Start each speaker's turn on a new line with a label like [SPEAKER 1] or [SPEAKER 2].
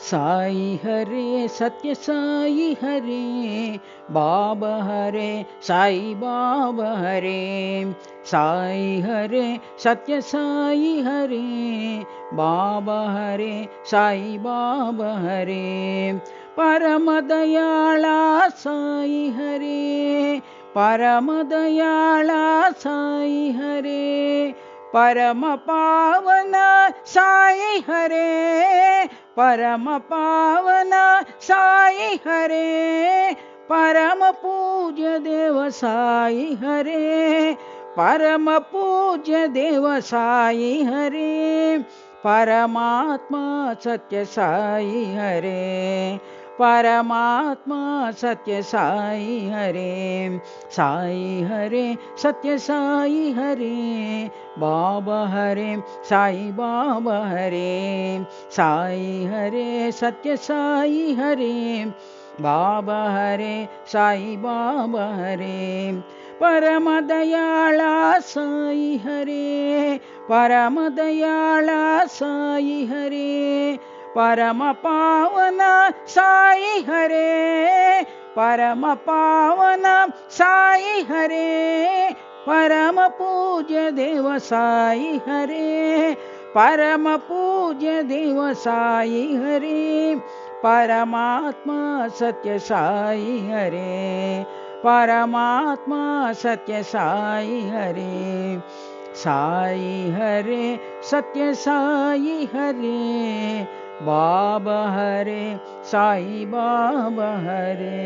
[SPEAKER 1] साई हरे सत्य साई हरे बाबा हरे साई बाबा हरे साई हरे सत्य साई हरे बाबा हरे साई बाबा हरे परम दयाला साई हरे परम दयाला साई हरे परम पावन साई हरे परम पावन साई हरे परम पूज्य देव साई हरे परम पूज्य देव साई हरे परमात्मा सत्य साई हरे परमात्मा सत्य साई हरे साई हरे सत्य साई हरे बाबा हरे साई बाबा हरे साई हरे सत्य साई हरे बाबा हरे साई बाबा हरे परम दयाला साई हरे परम दयाला साई हरे परम पावन साई हरे परम पावन साई हरे परम पूज्य देव साई हरे परम पूज्य देव साई हरे परमात्मा सत्य साई हरे परमात्मा सत्य साई हरे साई हरे सत्य साई हरे बाबा हरे साई बाबा हरे।